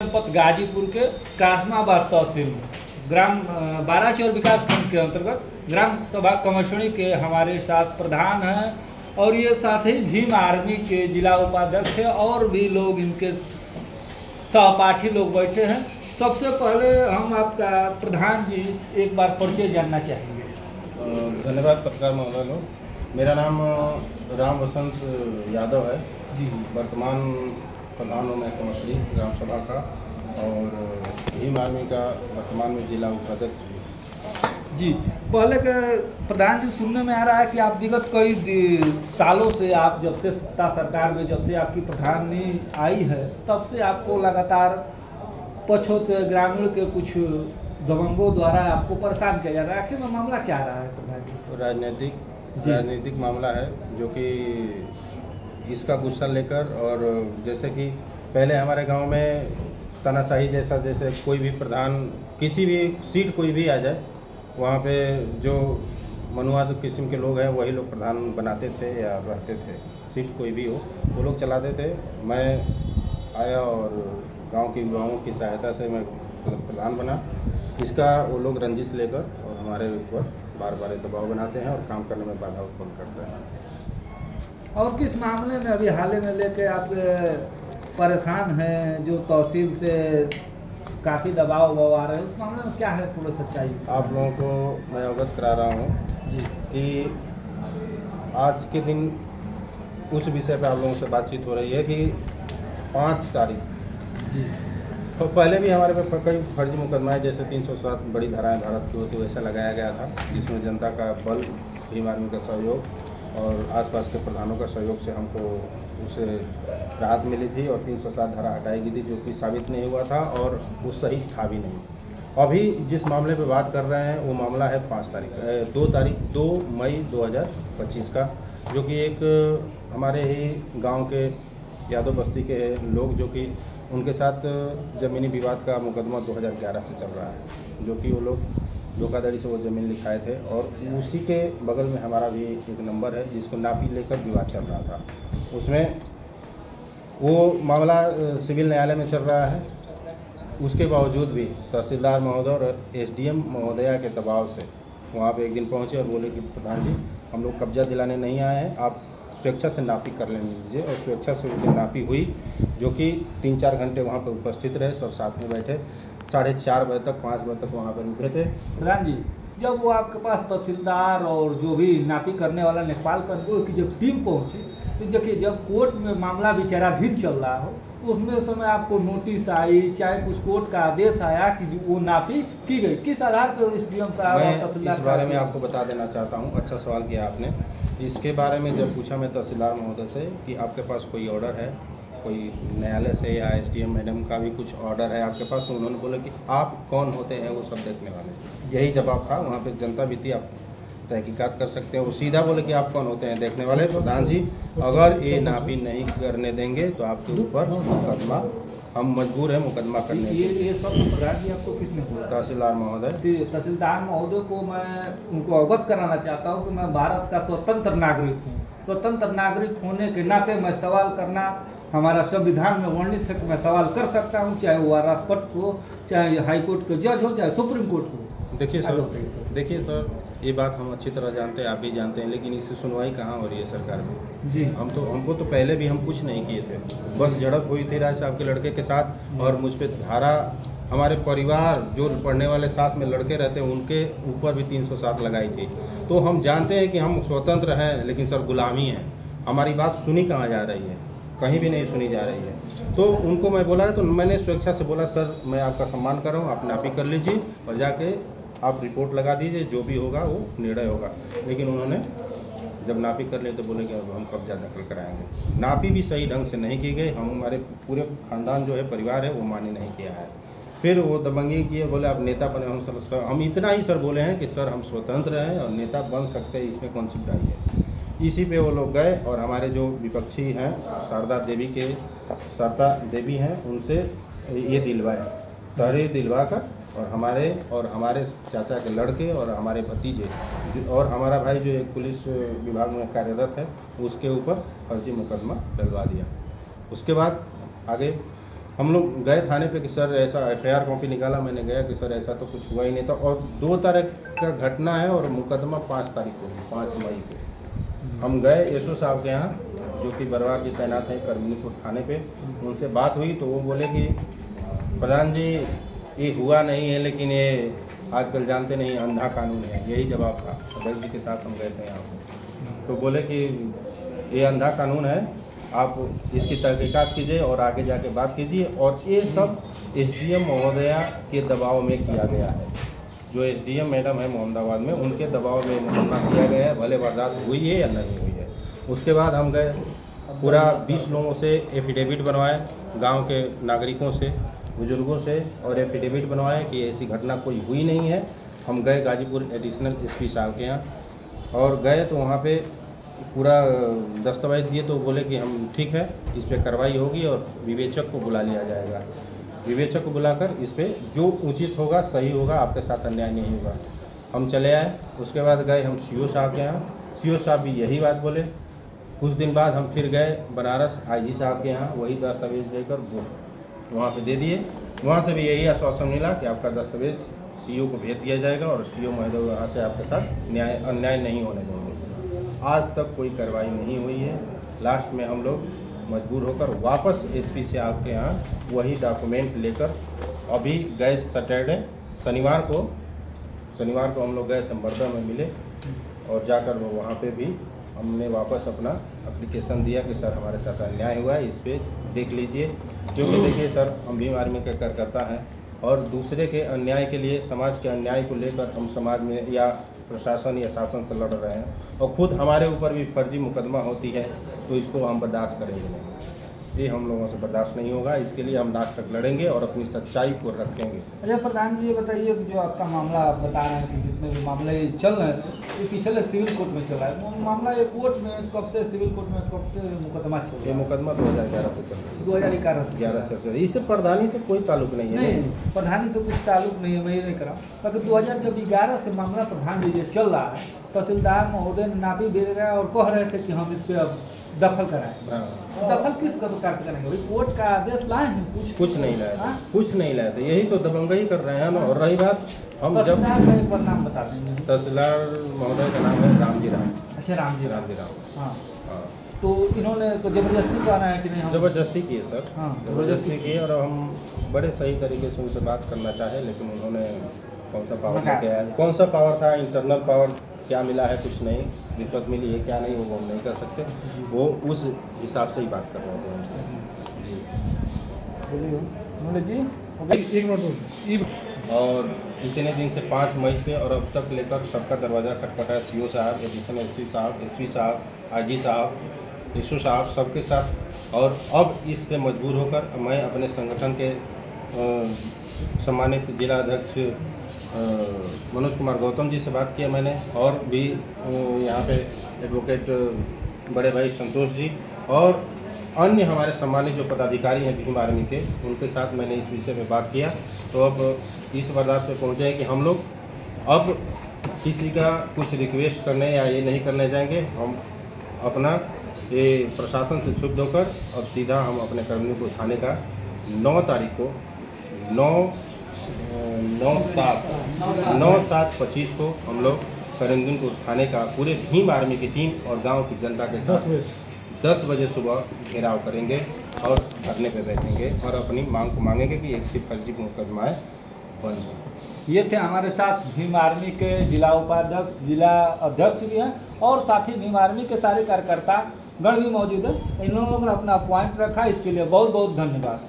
जनपद गाजीपुर के कासमाबाद तहसील में ग्राम बाराचौर विकास खंड के अंतर्गत ग्राम सभा कमशनी के हमारे साथ प्रधान हैं और ये साथ ही भीम आर्मी के जिला उपाध्यक्ष है और भी लोग इनके सहपाठी लोग बैठे हैं। सबसे पहले हम आपका प्रधान जी एक बार परिचय जानना चाहेंगे। धन्यवाद पत्रकार महोदय लोग। मेरा नाम राम वसंत यादव है जी। वर्तमान प्रधान हूँ मैं कमशनी ग्राम सभा का और भीम आर्मी का वर्तमान में जिला उपाध्यक्ष जी। पहले के प्रधान जी सुनने में आ रहा है कि आप विगत कई सालों से आप जब से सत्ता सरकार में जब से आपकी प्रधानी आई है तब से आपको लगातार पछोत ग्रामीण के कुछ दबंगों द्वारा आपको परेशान किया जा रहा है। आखिर में मामला क्या रहा है प्रधान जी? राजनीतिक मामला है जो कि इसका गुस्सा लेकर और जैसे कि पहले हमारे गांव में तानाशाही जैसे कोई भी प्रधान किसी भी सीट कोई भी आ जाए वहाँ पे जो मनुवाद किस्म के लोग हैं वही लोग प्रधान बनाते थे या रहते थे। सीट कोई भी हो वो लोग चलाते थे। मैं आया और गांव के युवाओं की सहायता से मैं प्रधान बना। इसका वो लोग रंजिश लेकर और हमारे ऊपर बार बार दबाव बनाते हैं और काम करने में बाधा उत्पन्न करते हैं। और किस मामले में अभी हाल ही में लेके आप परेशान हैं जो तहसील से काफ़ी दबाव आ रहे हैं, उस मामले में क्या है पूरी सच्चाई? आप लोगों को मैं अवगत करा रहा हूँ जी कि आज के दिन उस विषय पर आप लोगों से बातचीत हो रही है कि 5 तारीख जी तो पहले भी हमारे पे कई फर्जी मुकदमाएँ जैसे 307 बड़ी धाराएं भारत की होती वैसा लगाया गया था जिसमें जनता का बल भीम आर्मी का सहयोग और आसपास के प्रधानों का सहयोग से हमको उसे राहत मिली थी और 307 धारा हटाई गई थी जो कि साबित नहीं हुआ था और वो सही था भी नहीं। अभी जिस मामले पे बात कर रहे हैं वो मामला है 2 मई 2025 का जो कि एक हमारे ही गांव के यादव बस्ती के लोग जो कि उनके साथ ज़मीनी विवाद का मुकदमा 2011 से चल रहा है जो कि वो लोग धोखाधड़ी से वो ज़मीन लिखाए थे और उसी के बगल में हमारा भी एक नंबर है जिसको नापी लेकर विवाद चल रहा था। उसमें वो मामला सिविल न्यायालय में चल रहा है। उसके बावजूद भी तहसीलदार महोदय और एसडीएम महोदया के दबाव से वहाँ पे एक दिन पहुँचे और बोले कि प्रधान जी हम लोग कब्जा दिलाने नहीं आए हैं, आप स्वेच्छा से नापी कर लेने दीजिए। और स्वेच्छा से उनकी नापी हुई जो कि 3-4 घंटे वहाँ पर उपस्थित रहे, सब साथ में बैठे 4:30 बजे तक 5 बजे तक वहाँ पर रुके थे। प्रधान जी जब वो आपके पास तहसीलदार और जो भी नापी करने वाला नेपाल का की जब टीम पहुँची तो देखिए जब कोर्ट में मामला विचाराधीन चल रहा हो उसमें समय आपको नोटिस आई चाहे कुछ कोर्ट का आदेश आया कि वो नापी की गई, किस आधार पर एसडीएम साहब? मैं इस बारे में आपको बता देना चाहता हूँ। अच्छा सवाल किया आपने। इसके बारे में जब पूछा मैं तहसीलदार महोदय से कि आपके पास कोई ऑर्डर है कोई न्यायालय से या एसडीएम मैडम का भी कुछ ऑर्डर है आपके पास, तो उन्होंने बोला कि आप कौन होते हैं वो सब देखने वाले। यही जवाब था। वहाँ पे जनता भी थी, आप तहकीकात कर सकते हैं। वो सीधा बोले कि आप कौन होते हैं देखने वाले। प्रधान जी अगर ये नापी नहीं करने देंगे तो आपके ऊपर मुकदमा, हम मजबूर हैं मुकदमा करने। ये सब प्रधान जी आपको किसने बोला? तहसीलदार महोदय। तहसीलदार महोदय को मैं उनको अवगत कराना चाहता हूँ कि मैं भारत का स्वतंत्र नागरिक हूँ। स्वतंत्र नागरिक होने के नाते मैं सवाल करना हमारा संविधान में वर्णित है कि मैं सवाल कर सकता हूँ, चाहे वो राष्ट्रपति हो, चाहे हाईकोर्ट के जज हो, चाहे सुप्रीम कोर्ट हो। देखिए सर ये बात हम अच्छी तरह जानते हैं, आप भी जानते हैं, लेकिन इससे सुनवाई कहाँ हो रही है सरकार में जी। हमको तो पहले भी हम कुछ नहीं किए थे, बस झड़प हुई थी राय साहब के लड़के के साथ और मुझ पर धारा हमारे परिवार जो पढ़ने वाले साथ में लड़के रहते हैं उनके ऊपर भी 307 लगाई थी। तो हम जानते हैं कि हम स्वतंत्र हैं लेकिन सर गुलामी है। हमारी बात सुनी कहाँ जा रही है, कहीं भी नहीं सुनी जा रही है। तो उनको मैं बोला तो मैंने स्वेच्छा से बोला सर मैं आपका सम्मान कर रहा हूँ, आप नापी कर लीजिए और जाके आप रिपोर्ट लगा दीजिए, जो भी होगा वो निर्णय होगा। लेकिन उन्होंने जब नापी कर लिए तो बोले कि अब हम कब्जा दखल कराएंगे। नापी भी सही ढंग से नहीं की गई, हमारे पूरे खानदान जो है परिवार है वो मान्य नहीं किया है। फिर वो दबंगी किए, बोले आप नेता बने। हम इतना ही सर बोले हैं कि सर हम स्वतंत्र हैं और नेता बन सकते हैं, इसमें कौन सी बुराई है। इसी पे वो लोग गए और हमारे जो विपक्षी हैं शारदा देवी हैं उनसे ये दिलवाए, तहरीर दिलवा कर और हमारे चाचा के लड़के और हमारे भतीजे और हमारा भाई जो एक पुलिस विभाग में कार्यरत है उसके ऊपर फर्जी मुकदमा डलवा दिया। उसके बाद आगे हम लोग गए थाने पे कि सर ऐसा FIR कॉपी निकाला, मैंने गया कि सर ऐसा तो कुछ हुआ ही नहीं था, और 2 तारीख का घटना है और मुकदमा 5 तारीख को, 5 मई को। हम गए SO साहब के यहाँ, जो कि बरवार जी तैनात हैं करमनीपुर थाने पे। उनसे बात हुई तो वो बोले कि प्रधान जी ये हुआ नहीं है, लेकिन ये आजकल जानते नहीं अंधा कानून है, यही जवाब था। अध्यक्ष जी के साथ हम गए थे यहाँ पे, तो बोले कि ये अंधा कानून है, आप इसकी तहकीकात कीजिए और आगे जाके बात कीजिए, और ये सब SDM महोदया के दबाव में किया गया है। जो SDM मैडम है मोहम्मदाबाद में, उनके दबाव में मुकदमा किया गया है, भले वारदात हुई है या नहीं हुई है। उसके बाद हम गए, पूरा 20 लोगों से एफिडेविट बनवाए, गांव के नागरिकों से, बुजुर्गों से, और एफिडेविट बनवाए कि ऐसी घटना कोई हुई नहीं है। हम गए गाजीपुर एडिशनल SP साहब के यहाँ, और गए तो वहाँ पे पूरा दस्तावेज दिए, तो बोले कि हम ठीक है, इस पर कार्रवाई होगी और विवेचक को बुला लिया जाएगा। विवेचक को बुलाकर इस पर जो उचित होगा, सही होगा, आपके साथ अन्याय नहीं होगा। हम चले आए। उसके बाद गए हम CO साहब के यहाँ, CO साहब भी यही बात बोले। कुछ दिन बाद हम फिर गए बनारस IG साहब के यहाँ, वही दस्तावेज देकर वो वहाँ पे दे दिए। वहाँ से भी यही आश्वासन मिला कि आपका दस्तावेज CO को भेज दिया जाएगा और CO महोदय वहाँ से आपके साथ अन्याय नहीं होने देंगे। आज तक कोई कार्रवाई नहीं हुई है। लास्ट में हम लोग मजबूर होकर वापस SP से आपके यहाँ वही डॉक्यूमेंट लेकर अभी गए सैटरडे, शनिवार को हम लोग गए तंबरदा में मिले, और जाकर वो वहाँ पे भी हमने वापस अपना एप्लीकेशन दिया कि सर हमारे साथ अन्याय हुआ है, इस पर देख लीजिए। क्योंकि देखिए सर, हम भीम आर्मी का कार्यकर्ता हैं, और दूसरे के अन्याय के लिए, समाज के अन्याय को लेकर हम समाज में या प्रशासन या शासन से लड़ रहे हैं, और खुद हमारे ऊपर भी फर्जी मुकदमा होती है, तो इसको हम बर्दाश्त करेंगे नहीं। ये हम लोगों से बर्दाश्त नहीं होगा। इसके लिए हम लास्ट तक लड़ेंगे और अपनी सच्चाई को रखेंगे। अच्छा प्रधान जी, ये बताइए, जो आपका मामला आप बता रहे हैं कि जितने भी मामले चल रहे हैं, ये पिछले सिविल कोर्ट में चला है मामला, ये कोर्ट में कब से, सिविल कोर्ट में कब से मुकदमा चल रहा है? ये मुकदमा 2011 से चल रहा है। 2011 से। इससे प्रधानी से कोई ताल्लुक नहीं है। नहीं, प्रधानी से कुछ ताल्लुक नहीं है, मैं ये नहीं करा। अगर 2011 से मामला प्रधान जी चल रहा है, तहसीलदार महोदय नापी भेज रहे हैं और कह रहे थे कि हम इस पर अब दखल कराएं। दखल किस प्रकार से करेंगे? भाई कोर्ट का आदेश लाए हैं? कुछ नहीं लाए, कुछ नहीं लाए थे। यही तो दबंगई कर रहे हैं ना। और रही बात, हम जब एक बार नाम बता देंगे। तहसीलदार महोदय का नाम है रामजी राम। अच्छा, रामजी राम। हाँ। तो इन्होंने तो जबरदस्ती कराना है कि नहीं? जबरदस्ती किए सर। हाँ, जबरदस्ती किए, और हम बड़े सही तरीके से उनसे बात करना चाहे, लेकिन उन्होंने कौन सा पावर लेके आया, कौन सा पावर था, इंटरनल पावर क्या मिला है, कुछ नहीं, रिश्वत मिली है क्या नहीं, वो हम नहीं कर सकते। वो उस हिसाब से ही बात कर रहे थे हमसे। जी और इतने दिन से 5 मई से और अब तक लेकर सबका दरवाज़ा खटखटा, CO साहब, एडिशनल SP साहब, SP साहब, IG साहब, SO साहब, सबके साथ। और अब इससे मजबूर होकर मैं अपने संगठन के सम्मानित जिला अध्यक्ष मनोज कुमार गौतम जी से बात किया मैंने, और भी यहाँ पे एडवोकेट बड़े भाई संतोष जी और अन्य हमारे सम्मानित जो पदाधिकारी हैं भीम आर्मी के, उनके साथ मैंने इस विषय में बात किया। तो अब इस वारदात पे पहुँचे हैं कि हम लोग अब किसी का कुछ रिक्वेस्ट करने या ये नहीं करने जाएंगे। हम अपना ये प्रशासन से क्षुब्ध होकर अब सीधा हम अपने कर्मियों को थाने का 9 तारीख को 9/7/25 को हम लोग करीमगंज थाने का पूरे भीम आर्मी की टीम और गांव की जनता के साथ 10 बजे सुबह घेराव करेंगे और धरने पर बैठेंगे और अपनी मांग को मांगेंगे कि एक सिर्फ फर्जी मुकदमाएँ बंद हो। ये थे हमारे साथ भीम आर्मी के जिला उपाध्यक्ष, जिला अध्यक्ष भी हैं, और साथ ही भीम आर्मी के सारे कार्यकर्ता गण भी मौजूद है। इन लोगों ने अपना पॉइंट रखा, इसके लिए बहुत बहुत धन्यवाद।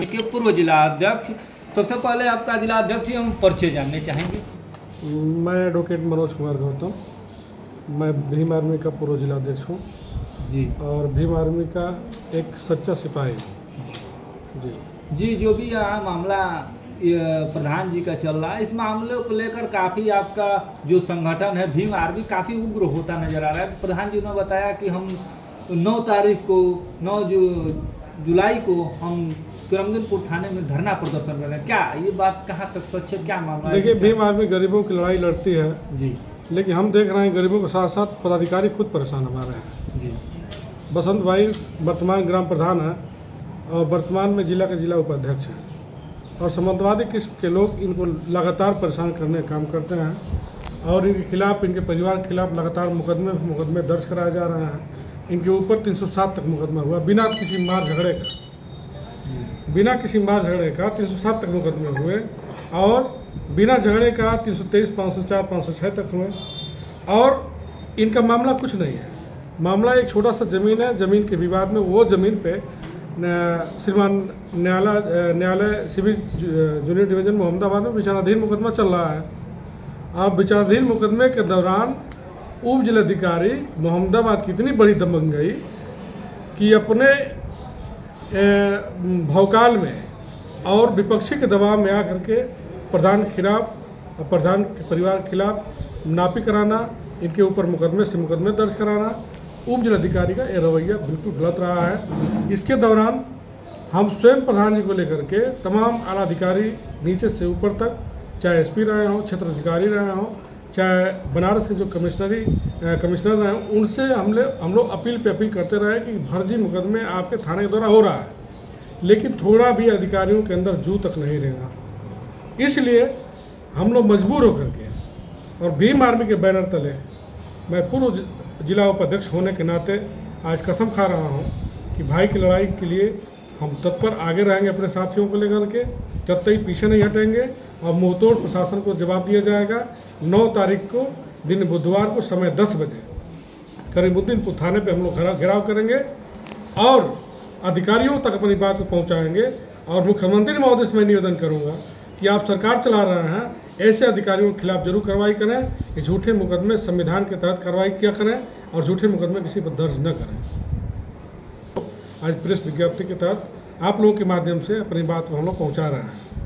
के पूर्व जिला अध्यक्ष, सबसे पहले आपका जिला अध्यक्ष हम परिचय जानने चाहेंगे। मैं एडवोकेट मनोज कुमार गौतम, मैं भीम आर्मी का पूर्व जिला अध्यक्ष हूँ जी, और भीम आर्मी का एक सच्चा सिपाही जी। जो भी यहाँ मामला प्रधान जी का चल रहा है, इस मामले को लेकर काफ़ी आपका जो संगठन है भीम आर्मी काफ़ी उग्र होता नजर आ रहा है। प्रधान जी ने बताया कि हम 9 तारीख को 9 जुलाई को हम करमगंजपुर थाने में धरना प्रदर्शन कर रहे हैं। क्या ये बात कहाँ तक सच है, क्या मामला है? देखिए, भीम आर्मी गरीबों की लड़ाई लड़ती है जी, लेकिन हम देख रहे हैं गरीबों के साथ साथ पदाधिकारी खुद परेशान हमारे हैं जी। बसंत भाई वर्तमान ग्राम प्रधान है और वर्तमान में जिला के जिला उपाध्यक्ष हैं और सामंतवादी किस्म के लोग इनको लगातार परेशान करने का काम करते हैं और इनके खिलाफ, इनके परिवार के खिलाफ लगातार मुकदमे दर्ज कराए जा रहे हैं। इनके ऊपर 307 तक मुकदमा हुआ बिना किसी मार झगड़े का 307 तक मुकदमे हुए और बिना झगड़े का 323, 504, 506 तक हुए। और इनका मामला कुछ नहीं है, मामला एक छोटा सा ज़मीन है, ज़मीन के विवाद में वो ज़मीन पे श्रीमान न्यायालय सिविल जूनियर डिवीज़न मोहम्मदाबाद में विचाराधीन मुकदमा चल रहा है। अब विचाराधीन मुकदमे के दौरान उप जिलाधिकारी मोहम्मदाबाद की इतनी बड़ी दबंगई कि अपने भौकाल में और विपक्षी के दबाव में आकर के प्रधान के खिलाफ और प्रधान के परिवार के खिलाफ नापी कराना, इनके ऊपर मुकदमे दर्ज कराना, उप जिलाधिकारी का ये रवैया बिल्कुल गलत रहा है। इसके दौरान हम स्वयं प्रधान जी को लेकर के तमाम आला अधिकारी नीचे से ऊपर तक, चाहे एसपी रहे हों, क्षेत्र अधिकारी रहे हों, चाहे बनारस के जो कमिश्नर रहे हों, उनसे हम लोग अपील करते रहे कि फर्जी मुकदमे आपके थाने के द्वारा हो रहा है, लेकिन थोड़ा भी अधिकारियों के अंदर जू तक नहीं रहेगा। इसलिए हम लोग मजबूर होकर के और भीम आर्मी के बैनर तले मैं पूर्व जिला उपाध्यक्ष होने के नाते आज कसम खा रहा हूं कि भाई की लड़ाई के लिए हम तत्पर आगे रहेंगे, अपने साथियों को लेकर के जब तक पीछे नहीं हटेंगे और मुंहतोड़ प्रशासन को जवाब दिया जाएगा। 9 तारीख को दिन बुधवार को समय 10 बजे करीमुद्दीनपुर थाने पे हम लोग घेराव करेंगे और अधिकारियों तक अपनी बात को पहुंचाएंगे। और मुख्यमंत्री महोदय से मैं निवेदन करूंगा कि आप सरकार चला रहे हैं, ऐसे अधिकारियों के खिलाफ जरूर कार्रवाई करें कि झूठे मुकदमे संविधान के तहत कार्रवाई किया करें और झूठे मुकदमे किसी पर दर्ज न करें। आज प्रेस विज्ञप्ति के तहत आप लोगों के माध्यम से अपनी बात को हम लोग पहुँचा रहे हैं।